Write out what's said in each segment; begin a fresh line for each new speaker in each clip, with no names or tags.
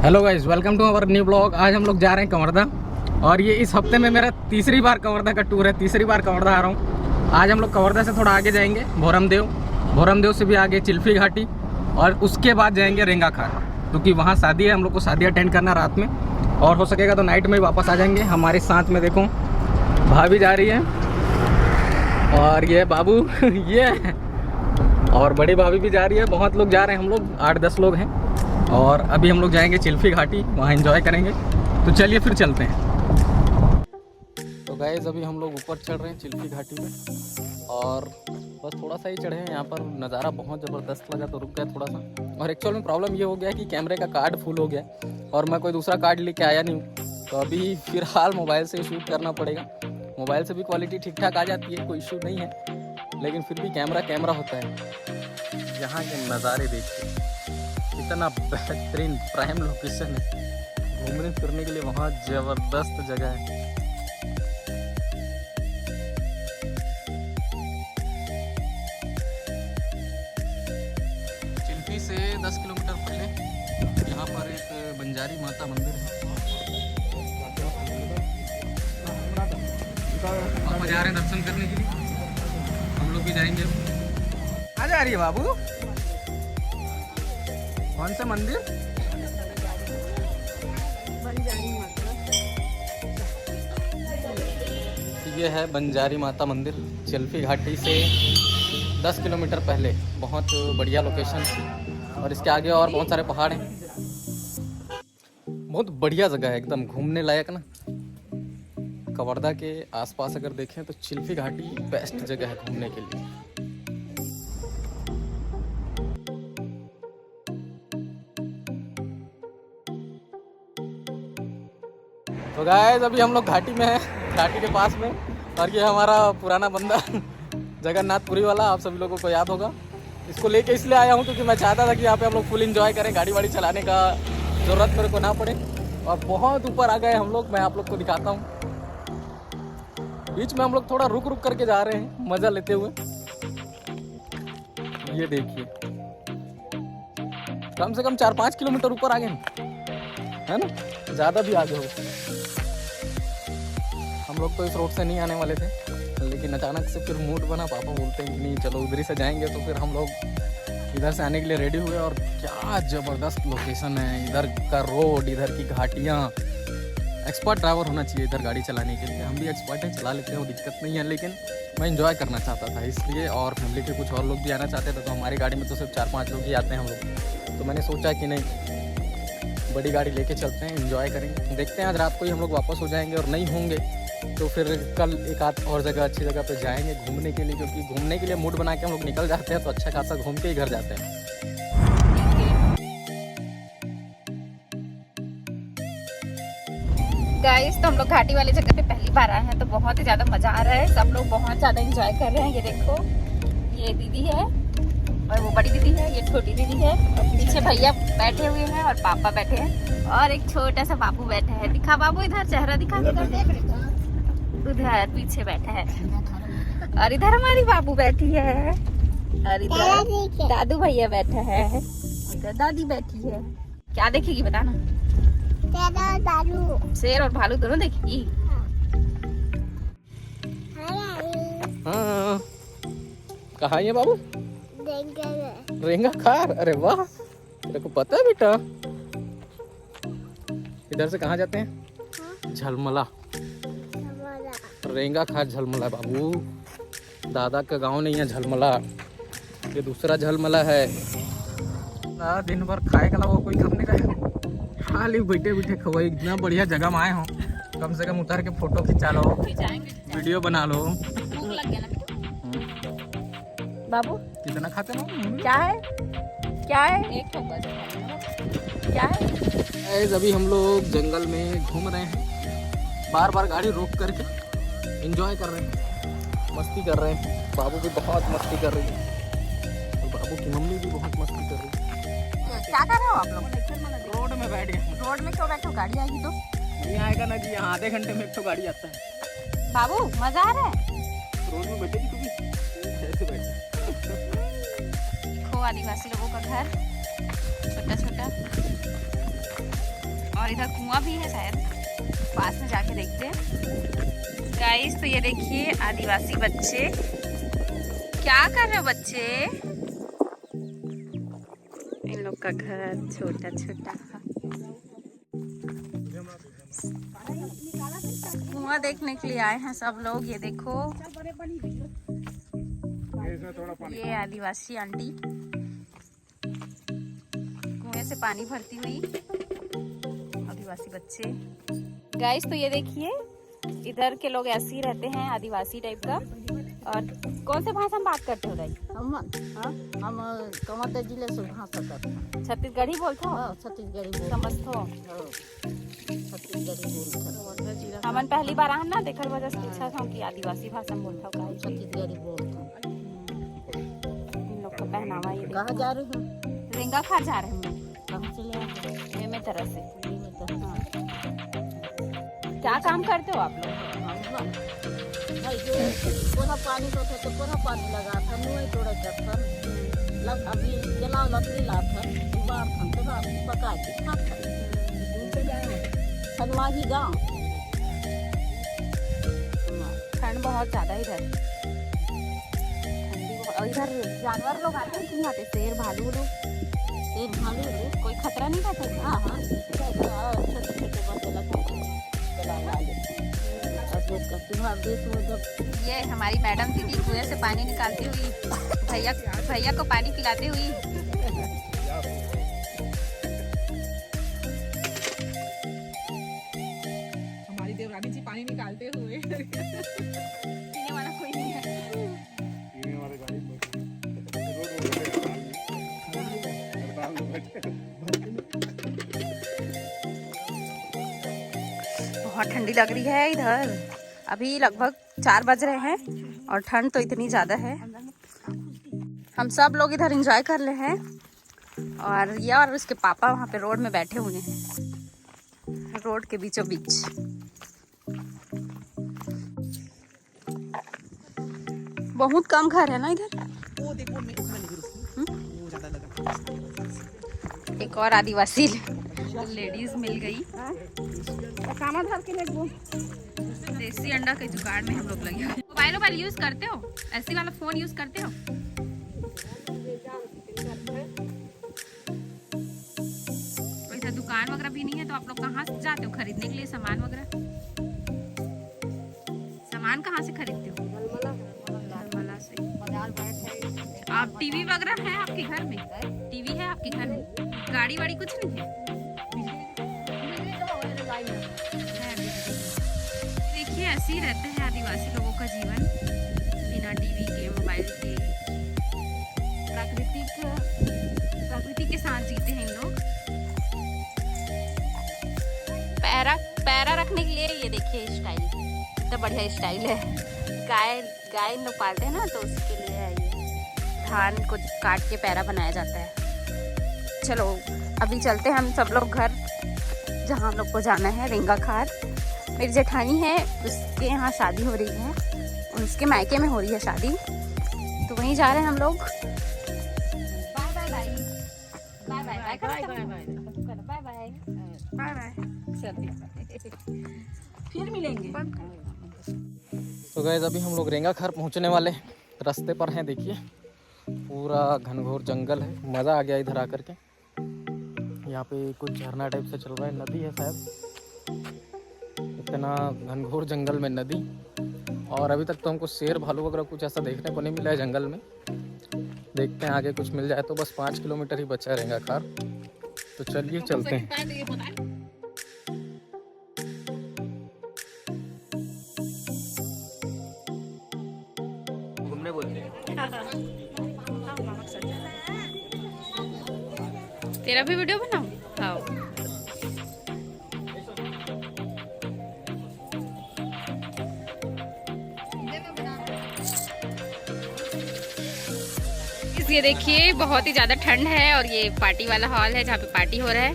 Hello guys, welcome to our new blog. आज हम लोग जा रहे हैं कवर्धा और ये इस हफ्ते में मेरा तीसरी बार कवर्धा का टूर है। तीसरी बार कवर्धा आ रहा हूँ। आज हम लोग कवर्धा से थोड़ा आगे जाएंगे भोरमदेव से भी आगे चिल्फी घाटी और उसके बाद जाएंगे रेंगा खार, क्योंकि वहाँ शादी है। हम लोग को शादी अटेंड करना रात में और हो सकेगा तो नाइट में ही वापस आ जाएंगे। हमारे साथ में देखो भाभी जा रही है और ये बाबू ये और बड़ी भाभी भी जा रही है। बहुत लोग जा रहे हैं, हम लोग 8-10 लोग हैं और अभी हम लोग जाएंगे चिल्फी घाटी, वहाँ एंजॉय करेंगे। तो चलिए फिर चलते हैं। तो गाइस अभी हम लोग ऊपर चढ़ रहे हैं चिल्फी घाटी में और बस थोड़ा सा ही चढ़े हैं। यहाँ पर नज़ारा बहुत ज़बरदस्त लगा तो रुक गया थोड़ा सा। और एक्चुअल में प्रॉब्लम ये हो गया कि कैमरे का कार्ड फुल हो गया और मैं कोई दूसरा कार्ड लेके आया नहीं हूँ, तो अभी फिलहाल मोबाइल से शूट करना पड़ेगा। मोबाइल से भी क्वालिटी ठीक ठाक आ जाती है, कोई इशू नहीं है, लेकिन फिर भी कैमरा होता है। यहाँ के नज़ारे देखिए, इतना बेहतरीन प्राइम लोकेशन है घूमने फिरने के लिए, वहाँ ज़बरदस्त जगह है। चिल्फी से 10 किलोमीटर पहले यहाँ पर एक बंजारी माता मंदिर है। पापा जा रहे हैं दर्शन करने के लिए, हम लोग भी जाएंगे। आ जा रही है बाबू, कौन सा मंदिर? ये है बंजारी माता मंदिर, चिल्फी घाटी से 10 किलोमीटर पहले। बहुत बढ़िया लोकेशन और इसके आगे और बहुत सारे पहाड़ हैं। बहुत बढ़िया जगह है, एकदम घूमने लायक ना। कवर्धा के आसपास अगर देखें तो चिल्फी घाटी बेस्ट जगह है घूमने के लिए। तो गाइस अभी हम लोग घाटी में हैं, घाटी के पास में, और ये हमारा पुराना बंदा जगन्नाथपुरी वाला, आप सभी लोगों को याद होगा। इसको लेके इसलिए आया हूँ क्योंकि मैं चाहता था कि यहाँ पे हम लोग फुल एंजॉय करें, गाड़ी वाड़ी चलाने का ज़रूरत मेरे को ना पड़े। और बहुत ऊपर आ गए हम लोग, मैं आप लोग को दिखाता हूँ। बीच में हम लोग थोड़ा रुक करके जा रहे हैं मज़ा लेते हुए। ये देखिए, कम से कम 4-5 किलोमीटर ऊपर आ गए है ना, ज़्यादा भी आगे हो। हम लोग तो इस रोड से नहीं आने वाले थे, लेकिन अचानक से फिर मूड बना, पापा बोलते हैं कि नहीं चलो उधर ही से जाएंगे, तो फिर हम लोग इधर से आने के लिए रेडी हुए। और क्या ज़बरदस्त लोकेशन है, इधर का रोड, इधर की घाटियाँ। एक्सपर्ट ड्राइवर होना चाहिए इधर गाड़ी चलाने के लिए। हम भी एक्सपर्ट हैं, चला लेते हैं, वो दिक्कत नहीं है, लेकिन मैं एंजॉय करना चाहता था इसलिए। और फैमिली के कुछ और लोग भी आना चाहते थे, तो हमारी गाड़ी में तो सिर्फ 4-5 लोग ही आते हैं हम लोग। तो मैंने सोचा कि नहीं, बड़ी गाड़ी लेके चलते हैं, एंजॉय करेंगे। देखते हैं आज रात को ही हम लोग वापस हो जाएंगे, और नहीं होंगे तो फिर कल एक आध और जगह, अच्छी जगह पे जाएंगे घूमने के लिए। क्योंकि घूमने के लिए मूड बना के हम लोग निकल जाते हैं तो अच्छा खासा घूम के ही घर जाते हैं।
गाइस तो हम लोग घाटी वाली जगह पे पहली बार आए हैं, तो बहुत ही ज़्यादा मज़ा आ रहा है। सब लोग बहुत ज़्यादा एंजॉय कर रहे हैं। ये देखो, ये दीदी है और वो बड़ी दीदी है, ये छोटी दीदी है, और पीछे भैया बैठे हुए हैं और पापा बैठे हैं, और एक छोटा सा बाबू बैठा है। दिखा बाबू, इधर चेहरा दिखा, उधर पीछे बैठा है। और इधर हमारी बाबू बैठी है, और इधर दादू भैया बैठा है, इधर दादी बैठी है। क्या देखेगी बताना? शेर और भालू दोनों देखेगी।
हाँ, कहाँ है बाबू? रेंगा खार। अरे वाह, तेरे को पता है बेटा? इधर से कहाँ जाते हैं? झलमला। रेंगा खार झलमला बाबू, दादा का गांव नहीं है झलमला, ये दूसरा झलमला है। दिन भर खाए का वो कोई काम नहीं रहे, खाली बैठे बैठे खवाई। इतना बढ़िया जगह में आए हो, कम से कम उतर के फोटो खिंचा लो, वीडियो बना लो।
बाबू
कितना खाते हो?
क्या है, क्या है, एक क्या है?
अभी हम लोग जंगल में घूम रहे हैं, बार बार गाड़ी रोक करके एंजॉय कर रहे हैं, मस्ती कर रहे हैं। बाबू भी बहुत मस्ती कर रही है और बाबू की मम्मी भी बहुत मस्ती कर रही है।
क्या कर रहे हो आप लोग?
रोड में बैठ गए।
रोड में क्यों बैठो? गाड़ी आएगी तो
नहीं आएगा ना जी, यहाँ आधे घंटे में एक तो गाड़ी आता है।
बाबू मजा आ रहा है?
रोड में बैठेगी तू भी, ऐसे बैठ।
आदिवासी लोगों का घर, छोटा छोटा। और इधर कुआं भी है शायद, पास में जाके देखते हैं। गाइस तो ये देखिए आदिवासी बच्चे क्या कर रहे हो बच्चे। इन लोग का घर छोटा छोटा। कुआं देखने के लिए आए हैं सब लोग। ये देखो ये आदिवासी आंटी कुएं से पानी भरती हुई, आदिवासी बच्चे। गाइस तो ये देखिए इधर के लोग ऐसे ही रहते हैं, आदिवासी टाइप का। और कौन से भाषा में बात करते हो दाई?
हम कमर जिले से भाषा करते हैं।
छत्तीसगढ़ी बोलते हो?
छत्तीसगढ़ी
समझते हो?
छत्तीसगढ़ी बोलते हैं।
हमन पहली बार आहन ना, देखल वजह से पूछा था कि आदिवासी भाषा में बोलते हो?
छत्तीसगढ़ी बोलते हैं।
इन लोग का पहनावा ये
कहाँ जा रहे हैं?
रेंगा खार जा रहे हैं।
कहाँ चले आए?
ये में तरह से। क्या काम करते हो आप लोग?
भाई जो पूरा पानी तो थे तो पूरा पानी लगा था, मुँह तोड़े था, अभी जलाओ लकड़ी ला था, बार था तो रात पका के खा था। सनवाही गाँव।
ठंड बहुत ज्यादा इधर, और इधर जानवर लोग आते हैं कि नहीं आते? शेर भालू लोग?
शेर भालू
कोई खतरा नहीं रहता?
हाँ हाँ, छोटे छोटे बच्चे लगते
ये हमारी मैडम दीदी कुएं से पानी निकालती हुई भैया को पानी पिलाती हुई।
हमारी देवरानी जी पानी निकालते हुए।
पीने वाला कोई नहीं है।
पीने वाले गाड़ी
बहुत ठंडी लग रही है इधर। अभी लगभग 4 बज रहे हैं और ठंड तो इतनी ज़्यादा है। हम सब लोग इधर एंजॉय कर रहे हैं और ये और उसके पापा वहाँ पे रोड में बैठे हुए हैं, रोड के बीचों बीच। बहुत कम घर है ना इधर।
वो देखो वो ज्यादा लगा।
एक और आदिवासी लेडीज मिल गई। देसी अंडा के जुगाड़ में हम लोग लगे हुए। मोबाइल यूज करते हो? ऐसी वाला फोन यूज करते हो? वैसे दुकान वगैरह भी नहीं है तो आप लोग कहाँ से जाते हो खरीदने के लिए सामान वगैरह? सामान कहाँ से खरीदते हो? मलमला से। आप टीवी वगैरह है आपके घर में? टीवी है आपके घर में? गाड़ी वाड़ी कुछ नहीं है? देखिए ऐसे ही रहते हैं आदिवासी लोगों का जीवन, बिना टीवी के, मोबाइल के। प्रकृति के साथ जीते हैं इन लोग। पैरा रखने के लिए ये देखिए स्टाइल, कितना बढ़िया स्टाइल है। गाय इन लोग पालते हैं ना, तो उसके लिए है ये। धान को काट के पैरा बनाया जाता है। चलो अभी चलते हैं हम सब लोग घर, जहाँ हम लोग को जाना है, रेंगा खार। मेरी जेठानी है, उसके यहाँ शादी हो रही है, उसके मायके में हो रही है शादी, तो वहीं जा रहे हैं हम लोग। Bye bye bye bye bye bye bye bye. फिर मिलेंगे।
तो गाइस अभी हम लोग रेंगा खार पहुंचने वाले रास्ते पर हैं। देखिए पूरा घनघोर जंगल है, मज़ा आ गया इधर आकर के। यहाँ पे कुछ झरना टाइप से चल रहा है, नदी है शायद। इतना घनघोर जंगल में नदी, और अभी तक तो हमको शेर भालू वगैरह कुछ ऐसा देखने को नहीं मिला है जंगल में। देखते हैं आगे कुछ मिल जाए तो। बस 5 किलोमीटर ही बचा है रेंगा खार, तो चलिए चलते हैं।
घूमने बोलते हैं।
तेरा भी वीडियो बनाऊं? आओ। ये देखिए बहुत ही ज़्यादा ठंड है और ये पार्टी वाला हॉल है जहाँ पे पार्टी हो रहा है,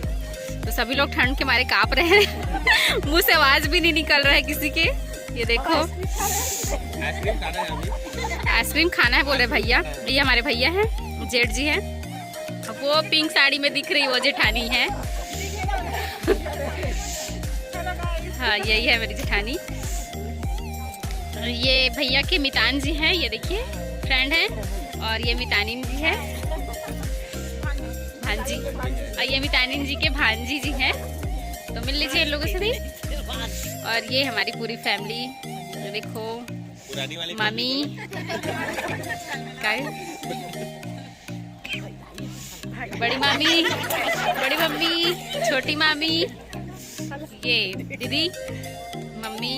तो सभी लोग ठंड के मारे काँप रहे हैं। मुंह से आवाज़ भी नहीं निकल रहा है किसी के। ये देखो आइसक्रीम खाना है बोल रहे भैया। ये हमारे भैया हैं, जेठ जी हैं। वो पिंक साड़ी में दिख रही वो जेठानी है। हाँ यही है मेरी जेठानी। ये भैया के मितान जी हैं, ये देखिए फ्रेंड हैं। और ये मितानिन जी है भांजी, और ये मितानिन जी के भांजी जी हैं। तो मिल लीजिए इन लोगों से भी। और ये हमारी पूरी फैमिली, देखो मामी बड़ी मामी, बड़ी मम्मी, छोटी मामी, ये दीदी, मम्मी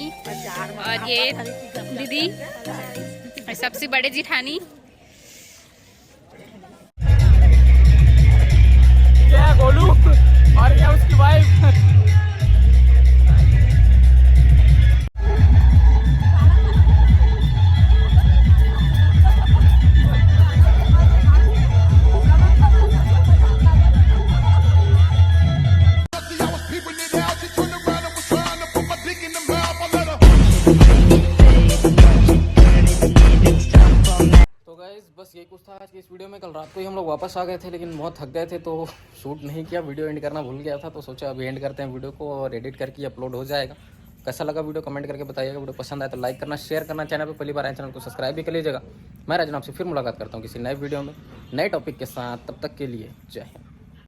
और ये दीदी और सबसे बड़े जिठानी।
गोलू और ये उसकी वाइफ। बस यही कुछ था आज की इस वीडियो में। कल रात को ही हम लोग वापस आ गए थे, लेकिन बहुत थक गए थे तो शूट नहीं किया, वीडियो एंड करना भूल गया था। तो सोचा अभी एंड करते हैं वीडियो को और एडिट करके अपलोड हो जाएगा। कैसा लगा वीडियो कमेंट करके बताइएगा। वीडियो पसंद आए तो लाइक करना, शेयर करना, चैनल पे पहली बार आए चैनल को सब्सक्राइब भी कर लीजिएगा। मैं राजन आपसे फिर मुलाकात करता हूँ किसी नए वीडियो में नए टॉपिक के साथ। तब तक के लिए जय हिंद।